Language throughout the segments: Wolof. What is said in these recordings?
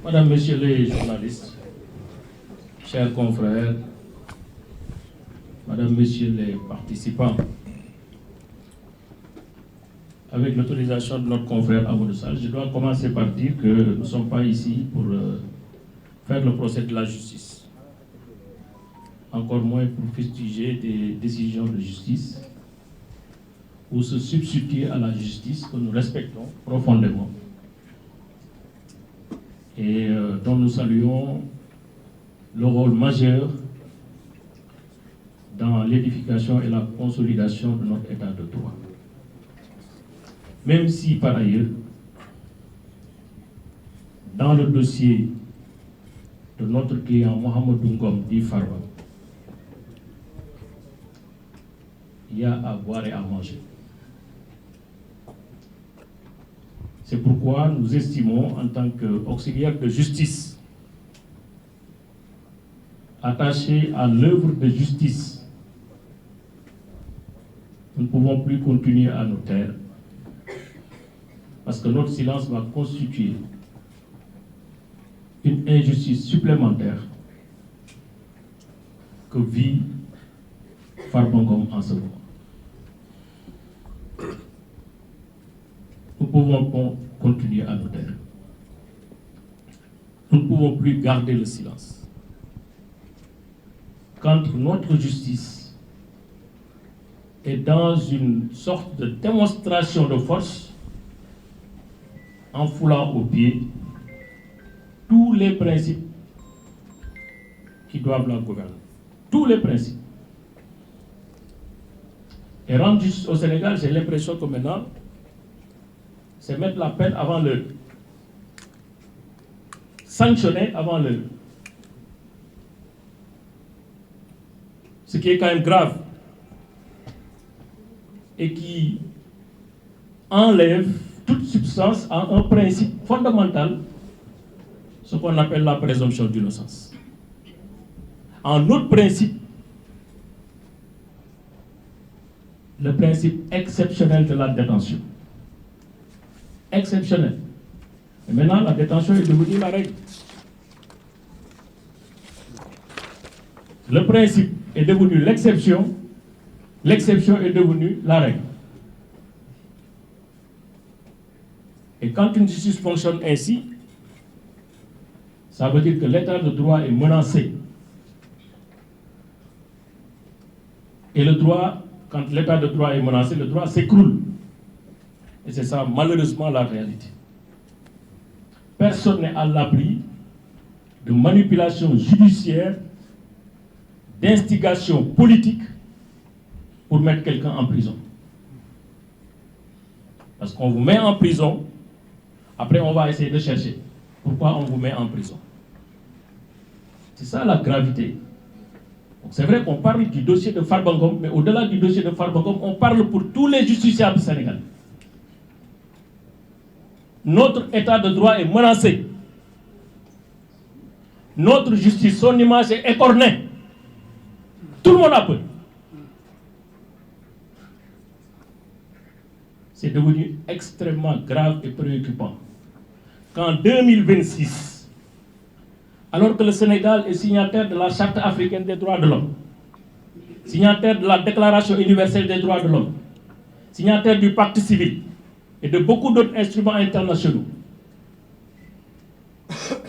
Madame, Messieurs les journalistes, chers confrères, Madame, Messieurs les participants, avec l'autorisation de notre confrère Amadou Sall, je dois commencer par dire que nous ne sommes pas ici pour faire le procès de la justice, encore moins pour fustiger des décisions de justice ou se substituer à la justice que nous respectons profondément et dont nous saluons le rôle majeur dans l'édification et la consolidation de notre état de droit. Même si, par ailleurs, dans le dossier de notre client Mohamedou Ngom dit Farba, il y a à boire et à manger. C'est pourquoi nous estimons, en tant qu'auxiliaires de justice, attachés à l'œuvre de justice, nous ne pouvons plus continuer à nous taire, parce que notre silence va constituer une injustice supplémentaire que vit Farba Ngom en ce moment. Nous ne pouvons pas continuer à nous taire. Nous ne pouvons plus garder le silence. Quand notre justice est dans une sorte de démonstration de force, en foulant aux pieds tous les principes qui doivent la gouverner. Tous les principes. Et rendre justice au Sénégal, j'ai l'impression que maintenant, c'est mettre la peine avant l'heure. Sanctionner avant l'heure. Ce qui est quand même grave et qui enlève toute substance à un principe fondamental, ce qu'on appelle la présomption d'innocence. Un autre principe, le principe exceptionnel de la détention. Exceptionnel. Et maintenant, la détention est devenue la règle. Le principe est devenu l'exception est devenue la règle. Et quand une justice fonctionne ainsi, ça veut dire que l'état de droit est menacé. Et le droit, quand l'état de droit est menacé, le droit s'écroule. Et c'est ça, malheureusement, la réalité. Personne n'est à l'abri de manipulation judiciaire, d'instigation politique pour mettre quelqu'un en prison. Parce qu'on vous met en prison, après on va essayer de chercher pourquoi on vous met en prison. C'est ça la gravité. C'est vrai qu'on parle du dossier de Farba Ngom, mais au-delà du dossier de Farba Ngom, on parle pour tous les justiciables sénégalais. Notre état de droit est menacé. Notre justice, son image est écornée. Tout le monde a peur. C'est devenu extrêmement grave et préoccupant qu'en 2026, alors que le Sénégal est signataire de la Charte africaine des droits de l'homme, signataire de la Déclaration universelle des droits de l'homme, signataire du Pacte civil et de beaucoup d'autres instruments internationaux,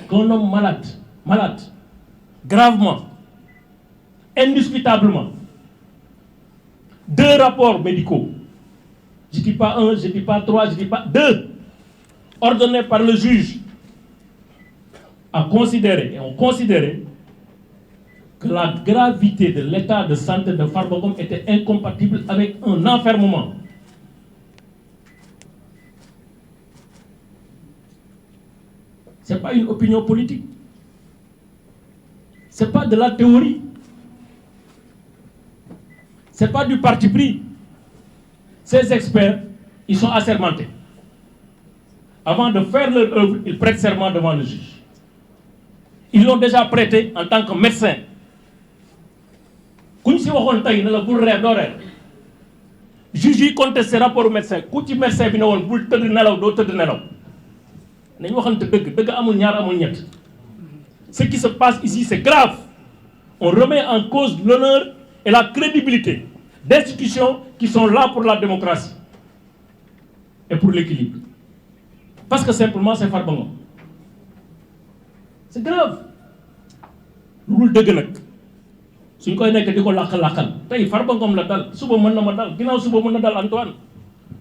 qu'un homme malade, gravement, indiscutablement, 2 rapports médicaux, je ne dis pas 1, je ne dis pas 3, je ne dis pas 2, ordonnés par le juge, a considéré, et ont considéré que la gravité de l'état de santé de Farba Ngom était incompatible avec un enfermement. Ce n'est pas une opinion politique. Ce n'est pas de la théorie. Ce n'est pas du parti pris. Ces experts, ils sont assermentés. Avant de faire leur œuvre, ils prêtent serment devant le juge. Ils l'ont déjà prêté en tant que médecin. Si on tay na la bul reer doo reer juge yi contesté rapport médecin ku ci médecin bi ne woon bul tëdd nelaw doo tëdd nelaw Ce qui se passe ici, c'est grave. On remet en cause l'honneur et la crédibilité d'institutions qui sont là pour la démocratie et pour l'équilibre. Parce que simplement, c'est Farba Ngom. C'est grave. Lu dul dëgg nag suñ koy nekk di ko làqal tey Farba Ngom la dal suba mën na ma dal ginnaaw suba mën na dal Antoine.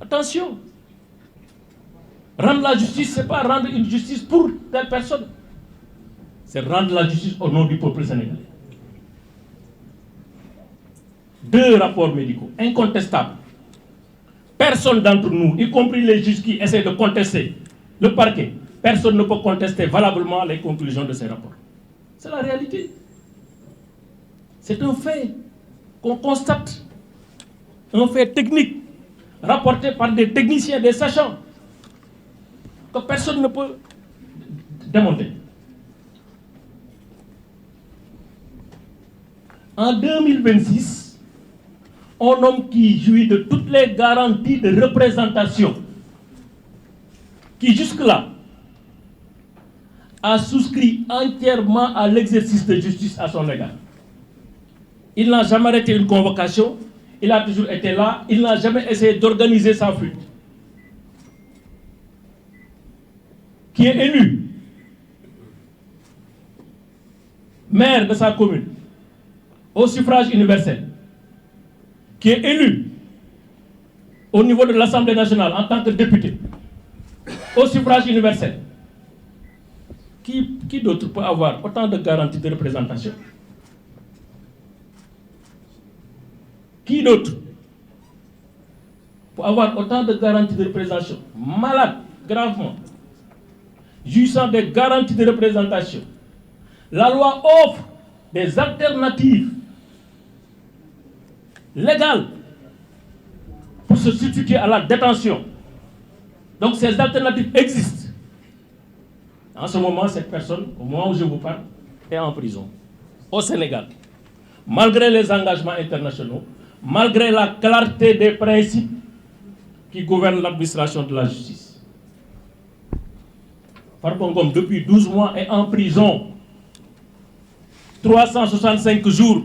Attention. Rendre la justice, c'est pas rendre une justice pour telle personne. C'est rendre la justice au nom du peuple sénégalais. 2 rapports médicaux incontestables. Personne d'entre nous, y compris les juges qui essaient de contester le parquet, personne ne peut contester valablement les conclusions de ces rapports. C'est la réalité. C'est un fait qu'on constate, un fait technique, rapporté par des techniciens, des sachants, que personne ne peut démonter. En 2026, un homme qui jouit de toutes les garanties de représentation, qui jusque-là a souscrit entièrement à l'exercice de justice à son égard. Il n'a jamais arrêté une convocation, il a toujours été là, il n'a jamais essayé d'organiser sa fuite. Qui est élu maire de sa commune au suffrage universel, qui est élu au niveau de l'Assemblée nationale en tant que député au suffrage universel. Qui d'autre peut avoir autant de garanties de représentation? Qui d'autre peut avoir autant de garanties de représentation? Malade, gravement, jouissant des garanties de représentation. La loi offre des alternatives légales pour se substituer à la détention. Donc ces alternatives existent. En ce moment, cette personne, au moment où je vous parle, est en prison, au Sénégal. Malgré les engagements internationaux, malgré la clarté des principes qui gouvernent l'administration de la justice. Farba Ngom, depuis 12 mois, est en prison. 365 jours,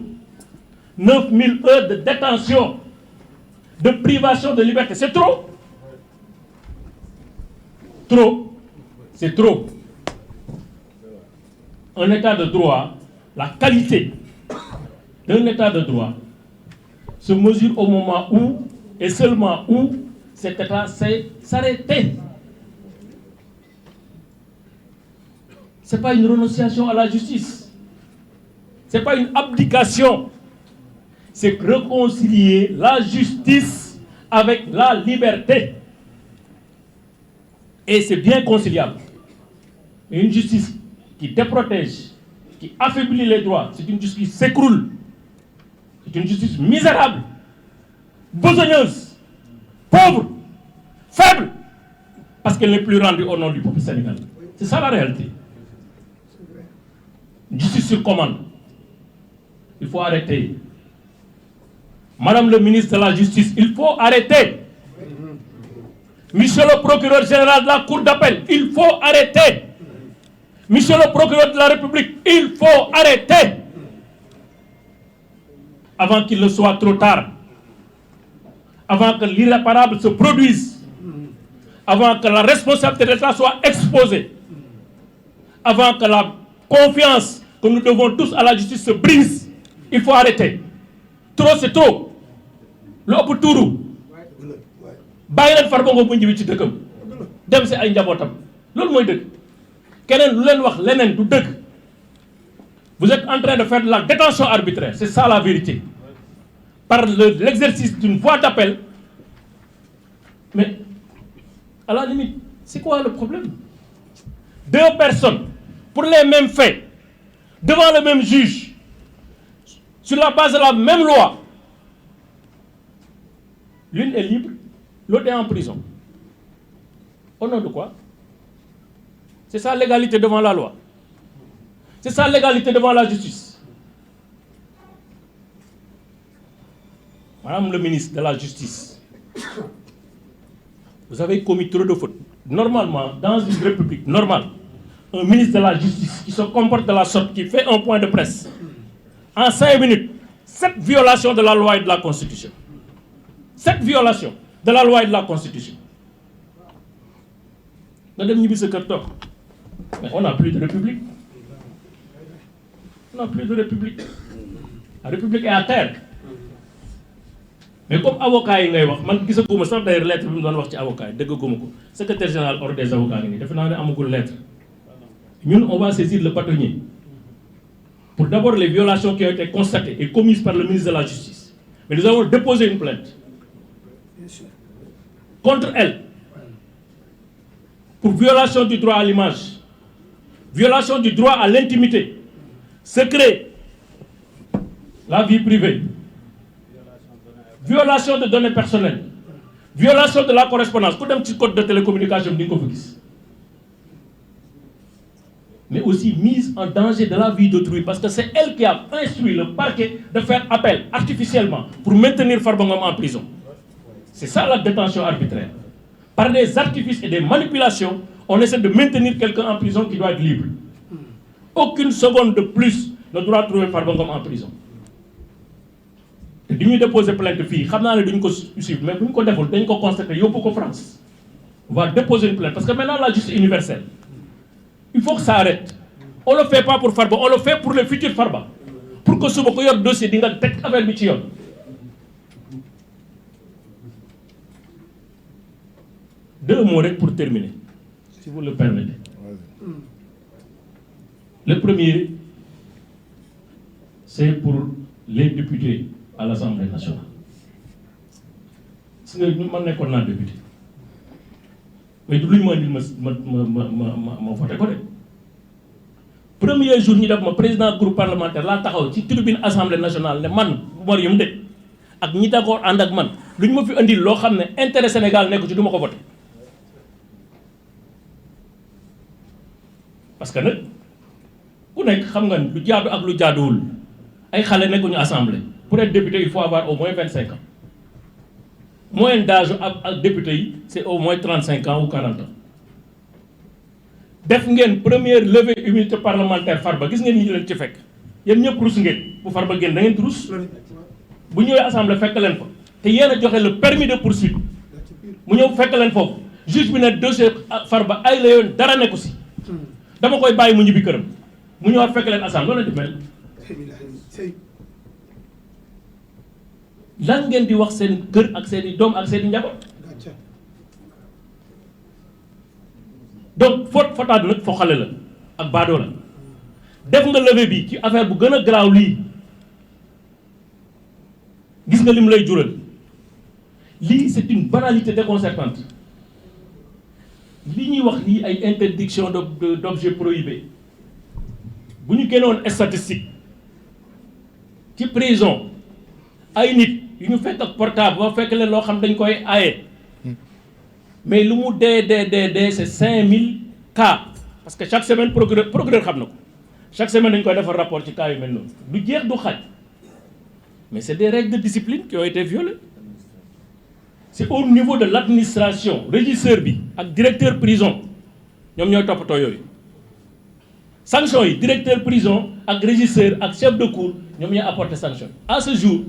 9000 heures de détention, de privation de liberté. C'est trop. Trop. C'est trop. Un état de droit, la qualité d'un état de droit se mesure au moment où, et seulement où, cet état sait s'arrêter. Ce n'est pas une renonciation à la justice. Ce n'est pas une abdication. C'est réconcilier la justice avec la liberté. Et c'est bien conciliable. Une justice qui déprotège, qui affaiblit les droits, c'est une justice qui s'écroule. C'est une justice misérable, besogneuse, pauvre, faible, parce qu'elle n'est plus rendue au nom du peuple sénégalais. C'est ça la réalité. Une justice sur commande. Il faut arrêter. Madame le ministre de la Justice, il faut arrêter. Monsieur le procureur général de la Cour d'appel, il faut arrêter. Monsieur le procureur de la République, il faut arrêter. Avant qu'il ne soit trop tard. Avant que l'irréparable se produise. Avant que la responsabilité de l'État soit exposée. Avant que la confiance que nous devons tous à la justice se brise. Il faut arrêter. Trop, c'est trop. Le ëpp tuuru bàyyi leen Farba Ngom bu ñëwee ci dëkkam dem si ay njabootam loolu mooy dëgg keneen lu leen wax leneen du dëgg. Vous êtes en train de faire de la détention arbitraire, c'est ça la vérité, par l'exercice d'une voie d'appel. Mais à la limite, c'est quoi le problème? 2 personnes pour les mêmes faits devant le même juge sur la base de la même loi. L'une est libre, l'autre est en prison. Au nom de quoi? C'est ça l'égalité devant la loi. C'est ça l'égalité devant la justice. Madame le ministre de la Justice, vous avez commis trop de fautes. normalement, dans une république normale, un ministre de la Justice qui se comporte de la sorte, qui fait un point de presse, en 5 minutes, cette violation de la loi et de la Constitution. Cette violation de la loi et de la Constitution. Mais on n'a plus de république. On n'a plus de république. La république est à terre. Mais comme avocat, je sais d'ailleurs lettre bi mu doon wax ci avocat yi dëggaguma ko secrétaire général ordre des avocats ngi nii defe naa ne amagul lettre ñun on va saisir le bâtonnier pour d'abord les violations qui ont été constatées et commises par le ministre de la Justice. Mais nous avons déposé une plainte contre elle pour violation du droit à l'image, violation du droit à l'intimité, secret, la vie privée, violation de données personnelles, violation de la correspondance, code de télécommunication, mais aussi mise en danger de la vie d'autrui, parce que c'est elle qui a instruit le parquet de faire appel artificiellement pour maintenir Farba Ngom en prison. C'est ça la détention arbitraire. Par des artifices et des manipulations, on essaie de maintenir quelqu'un en prison qui doit être libre. Aucune seconde de plus ne doit trouver Farba Ngom en prison. Si nous déposons plainte de filles, nous allons suivre, mais si nous devons constater, il faut France. On va déposer une plainte. Parce que maintenant, la justice universelle, il faut que ça arrête. On ne le fait pas pour Farba, on le fait pour le futur Farba. Pour que ce soit un dossier de tête avec le Deux mots pour terminer, si vous le permettez. Le premier, c'est pour les députés à l'Assemblée nationale. Si nous sommes députés, mais tout le monde m'a voté. Premier jour, nous avons président du groupe parlementaire, là, ci tribune Assemblée nationale, ne man, bu ma yëm de, ak ñi d'accord ànd ak man, lu ñu ma fi andil loo xam ne intérêt Sénégal nekk ci du ma ko voté. Parce que nag ku nekk xam nga lu jaadu ak lu jaaduwul ay xale nekkuñu assemblée. Pour être député, il faut avoir au moins 25 ans. Moyenne d'âge à député, c'est au moins 35 ans ou 40 ans. Def ngeen première levée immunité parlementaire Farba gis ngeen ñi leen ci fekk yéen ñëpp rus ngeen bu Farba génn da ngeen rus bu ñëwee assemblée fekk leen fa te yéen a joxe le permis de poursuite mu ñëw fekk leen foofu juge bi ne dossier Farba ay la yoon dara nekku si dama koy bàyyi mu ñibbi këram mu ñëwaat fekk leen assemblée loolu la di mel. lan ngeen di wax seen kër ak seen i doom ak seen i njaboot donc fotaat nag fo xale la ak baadoo la def nga levée bi ci affaire bu gën a garaaw lii gis nga lim lay jural lii c'est une banalité déconcertante li ñuy wax lii ay interdiction d'objets prohibés bu ñu génnoon statistique ci prison ay nit yu ñu fekk ak portable ba fekk leen loo xam dañ koy aaye mais lu mu dee c'est 5000 cas parce que chaque semaine procureur xam na ko chaque semaine dañ koy defar rapport ci cas yu mel noonu du jeex du xaaj mais c'est des règles de discipline qui ont été violées c'est au niveau de l'administration régisseur bi ak directeur prison ñoom ñooy toppatoo yooyu sanction yi directeur prison ak régisseur ak chef de cour ñoom ñooy apporter sanction à ce jour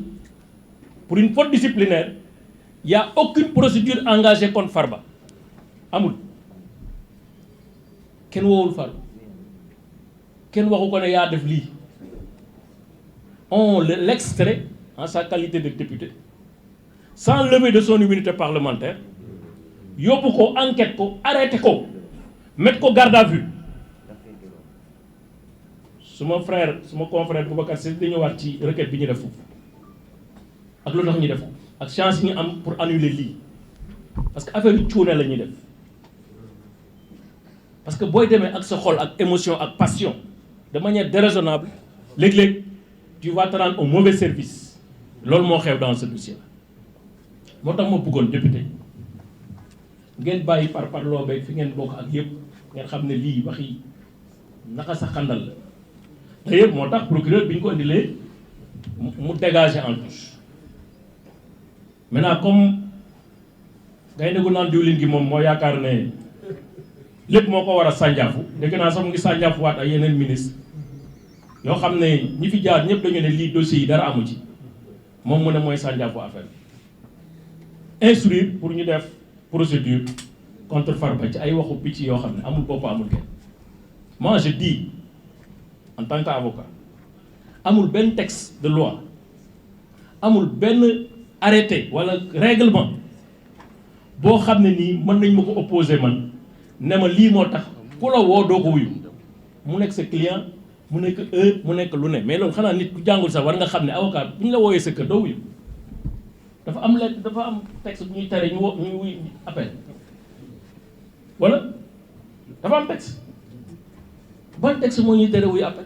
pour une faute disciplinaire, il n'y a aucune procédure engagée contre Farba. Amoul. Ken wawul Farba. Ken waxu ko ne yaa def lii. On l'extrait en sa qualité de député, sans lever de son immunité parlementaire, yóbbu ko enquête ko arrêté ko mettre ko garde à vue. Suma frère suma confrère Boubacar Sèye dañu ñëwaat ci requête bi ñu def foofu. ak lu tax ñu def ko ak chance yi ñu am pour annuler lii parce que affaire yu cuune la ñuy def parce que booy demee ak sa xol ak émotion ak passion de manière déraisonnable léeg-léeg tu vas te rendre un mauvais service loolu moo xew dans ce dossier là moo tax ma bëggoon député ngeen bàyyi par loo beeg fi ngeen bokk ak yëpp ngeen xam ne lii waxi naka sa xandal la d'ailleurs moo tax procureur bi ñu ko indilee mu dégager en touche. Maintenant, comme gaynde gu naan diwlin gi moom moo yaakaar ne lépp moo ko war a sànjaafu dégg naa sax mu ngi sànjaafuwaat ak yeneen ministre yoo xam ne ñi fi jaar ñëpp dañu ne lii dossier yi dara amu ci moom mu ne mooy sànjaafu affaire bi instruire pour ñu def procédure contre Farba ci ay waxu picc yoo xam ne amul bopp amul kenn. Moi je dis en tant qu'avocat amul benn texte de loi amul benn arrêté wala règlement boo xam ne nii mën nañ ma ko opposer man ne ma lii moo tax ku la woo doo ko wuyu mu nekk sa client mu nekk heure mu nekk lu ne mais loolu xanaa nit ku jàngul sax war nga xam ne avocat bu ñu la wooyee sa kër doo wuyu dafa am texte bu ñuy tere ñu wuyu appel wala dafa am texte ban texte moo ñuy tere wuyu appel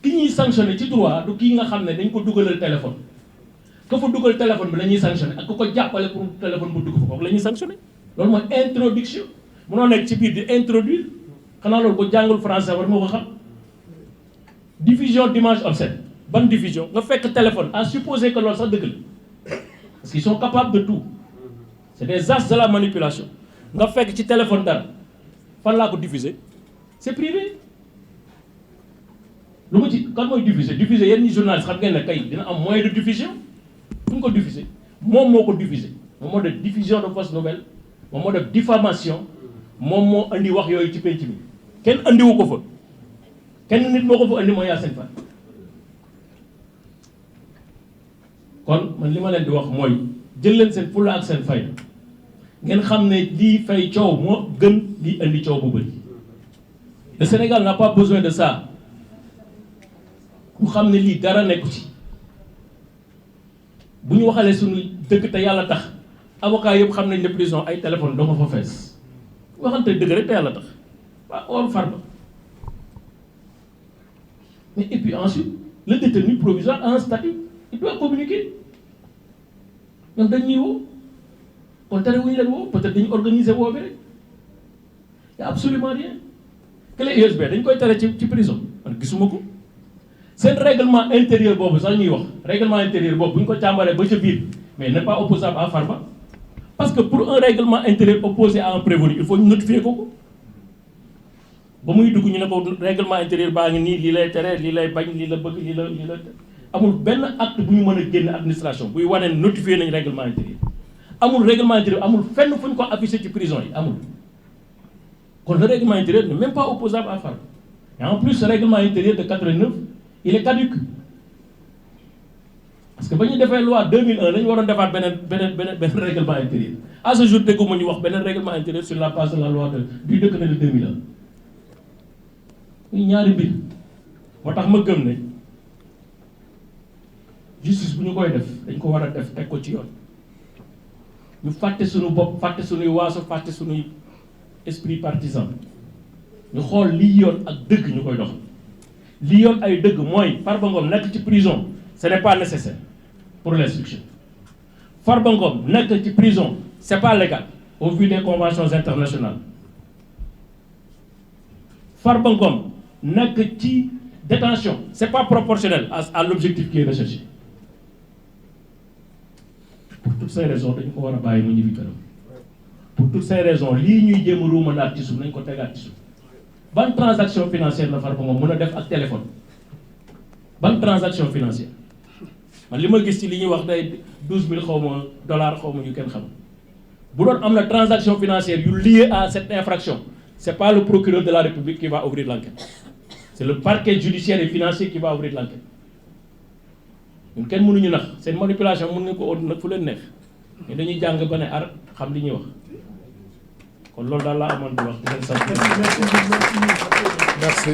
ki ñuy sanctionné ci droit du kii nga xam ne dañ ko dugalal téléphone ka fa dugal téléphone bi la ñuy sanctionné ak ku ko jàppale pour téléphone bu dugg fa foofu la ñuy sanctionné loolu mooy introduction munoo nekk ci biir di introduire xanaa loolu ko jàngul français war moo ko xam diffusion d'image obscène ban diffusion nga fekk téléphone à supposer que loolu sax dëgg la parce qu'ils sont capables de tout c'est des as de la manipulation nga fekk ci téléphone dara fan laa ko diffuser c'est privé lu ma ci kan mooy diffuser yéen ñi journaliste xam ngeen ne kay dina am moyen de diffusion fu ñu ko diffuser moom moo ko diffuser moom moo def diffusion de fausses nouvelles moom moo def diffamation moom moo andi wax yooyu ci penc mi kenn andiwu ko fa kenn nit moo ko fa andi mooy Yacine Fall kon man li ma leen di wax mooy jël leen seen fulla ak seen fayda ngeen xam ne lii fay coow moo gën lii andi coow bu bëri le Sénégal n'a pas besoin de ça ñu xam ne lii dara nekku ci bu ñu waxalee suñu dëgg te yàlla tax avocat yëpp xam nañ ne prison ay téléphone doo nga fa fees waxante dëgg rek te yàlla tax waa or Farba mais et puis ensuite le détenu provisoire a un statut il doit communiquer ñoom dañ ñuy woo kon tere wuñu leen woo peut-être dañu organiser woo bi rek y a absolument rien clé USB dañ koy tere ci prison man gisuma ko seen règlement intérieur boobu sax ñuy wax règlement intérieur boobu bu ñu ko càmbaree ba ca biir mais n'est pas opposable à Farba parce que pour un règlement intérieur opposé à un prévenu il faut ñu notifier ko ba muy dugg ñu ne ko règlement intérieur baa ngi nii lii lay tere lii lay bañ lii la bëgg lii la amul benn acte bu ñu mën a génn administration buy wane notifier nañ règlement intérieur amul règlement intérieur amul fenn fu ñu ko affiché ci prison yi amul kon le règlement intérieur n'est même pas opposable à Farba et en plus ce règlement intérieur de 89 il est caduc parce que ba ñu defee loi 2001 dañu waroon defaat beneen règlement intérieur à ce jour dégguma ñu wax beneen règlement intérieur sur la base de la loi du décret de 2001 ñu ñaari mbir moo tax ma gëm ne justice bu ñu koy def dañ ko war a def teg ko ci yoon ñu fàtte suñu bopp fàtte suñuy waaso fàtte suñuy esprit partisan ñu xool lii yoon ak dëgg ñu koy dox lii yoon ay dëgg mooy Farba Ngom nekk ci prison ce n'est pas nécessaire pour l'instruction Farba Ngom nekk ci prison c'est pas légal au vu des conventions internationales Farba Ngom nekk ci détention c'est pas proportionnel à l'objectif qui est recherché pour toutes ces raisons dañu ko war a bàyyi mu ñibbi këram pour toutes ces raisons lii ñuy jéem a ruumanaat ci suuf nañ ko tegaat ci suuf ban transaction financière la Farba Ngom mën a def ak téléphone ban transaction financière man li ma gis ci li ñuy wax day 12 000 xaw ma dollars xaw ma ñu kenn xam bu doon am na transaction financière yu liée à cette infraction c'est pas le procureur de la République qui va ouvrir l'enquête c'est le parquet judiciaire et financier qui va ouvrir l'enquête ñun kenn mënuñu nax seen manipulation mën nga ko od nag fu leen neex mais dañuy jàng ba ne ar xam li ñuy wax kon loolu daal laa amoon di wax di leen sant. Merci.